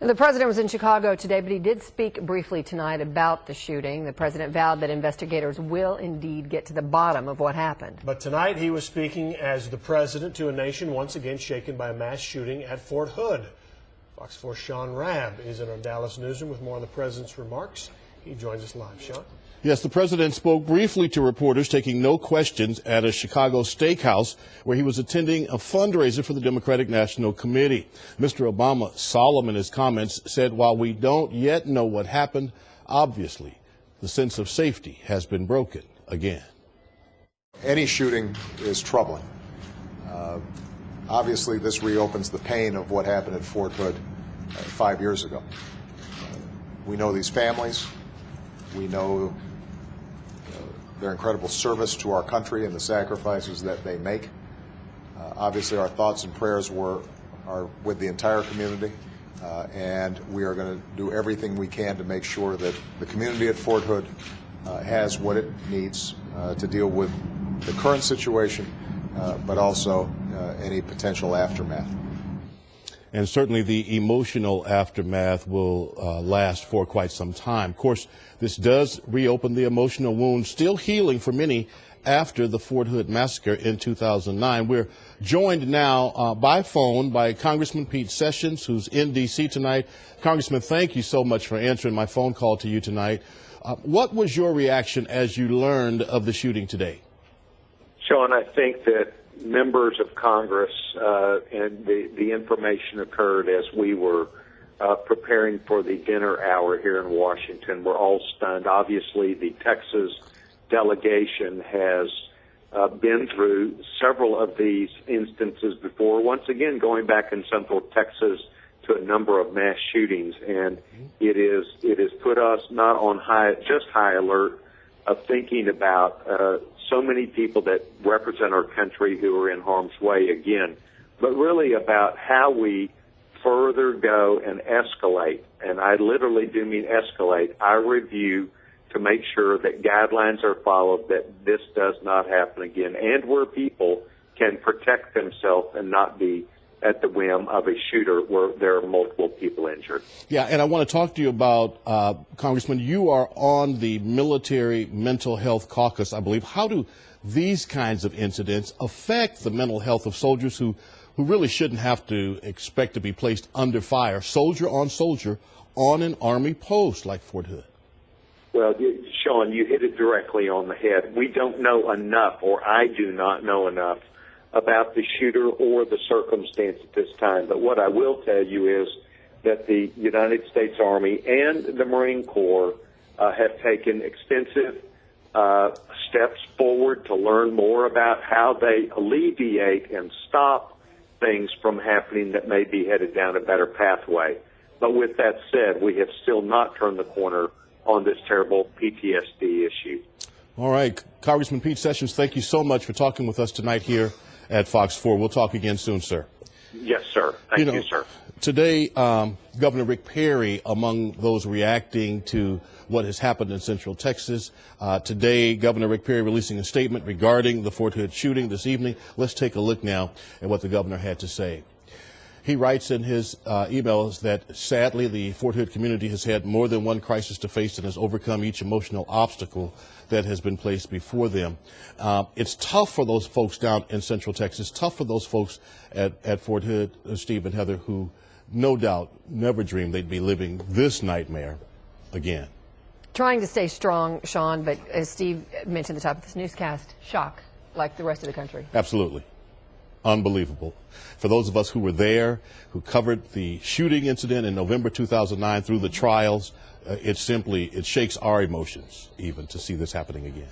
The president was in Chicago today, but he did speak briefly tonight about the shooting. The president vowed that investigators will indeed get to the bottom of what happened. But tonight he was speaking as the president to a nation once again shaken by a mass shooting at Fort Hood. Fox 4's Sean Rabb is in our Dallas newsroom with more on the president's remarks. He joins us live. Sean? Yes, the president spoke briefly to reporters, taking no questions at a Chicago steakhouse where he was attending a fundraiser for the Democratic National Committee. Mr. Obama, solemn in his comments, said while we don't yet know what happened, obviously the sense of safety has been broken again. Any shooting is troubling. Obviously, this reopens the pain of what happened at Fort Hood 5 years ago. We know these families. We know their incredible service to our country and the sacrifices that they make. Obviously, our thoughts and prayers are with the entire community, and we are going to do everything we can to make sure that the community at Fort Hood has what it needs to deal with the current situation, but also any potential aftermath. And certainly the emotional aftermath will last for quite some time. Of course, this does reopen the emotional wound still healing for many after the Fort Hood massacre in 2009. We're joined now by phone by Congressman Pete Sessions, who's in D.C. tonight. Congressman, thank you so much for answering my phone call to you tonight. What was your reaction as you learned of the shooting today? Sean, I think that members of Congress and the information occurred as we were preparing for the dinner hour here in Washington. We're all stunned. Obviously, the Texas delegation has been through several of these instances before, once again going back in Central Texas to a number of mass shootings, and it has put us not on high alert of thinking about so many people that represent our country who are in harm's way again, but really about how we further go and escalate, and I literally do mean escalate, our review to make sure that guidelines are followed, that this does not happen again, and where people can protect themselves and not be at the whim of a shooter where there are multiple people injured. Yeah, and I want to talk to you about, Congressman, you are on the Military Mental Health Caucus, I believe. How do these kinds of incidents affect the mental health of soldiers who really shouldn't have to expect to be placed under fire, soldier on an Army post like Fort Hood? Well, Sean, you hit it directly on the head. We don't know enough, or I do not know enough, about the shooter or the circumstance at this time. But what I will tell you is that the United States Army and the Marine Corps have taken extensive steps forward to learn more about how they alleviate and stop things from happening that may be headed down a better pathway. But with that said, we have still not turned the corner on this terrible PTSD issue. All right. Congressman Pete Sessions, thank you so much for talking with us tonight here at Fox 4. We'll talk again soon, sir. Yes, sir. Thank you, sir. Today, Governor Rick Perry, among those reacting to what has happened in Central Texas. Today, Governor Rick Perry releasing a statement regarding the Fort Hood shooting this evening. Let's take a look now at what the governor had to say. He writes in his emails that sadly the Fort Hood community has had more than one crisis to face and has overcome each emotional obstacle that has been placed before them. It's tough for those folks down in Central Texas, tough for those folks at Fort Hood, Steve and Heather, who no doubt never dreamed they'd be living this nightmare again. Trying to stay strong, Sean, but as Steve mentioned at the top of this newscast, shock like the rest of the country. Absolutely. Unbelievable. For those of us who were there, who covered the shooting incident in November 2009 through the trials, it shakes our emotions even to see this happening again.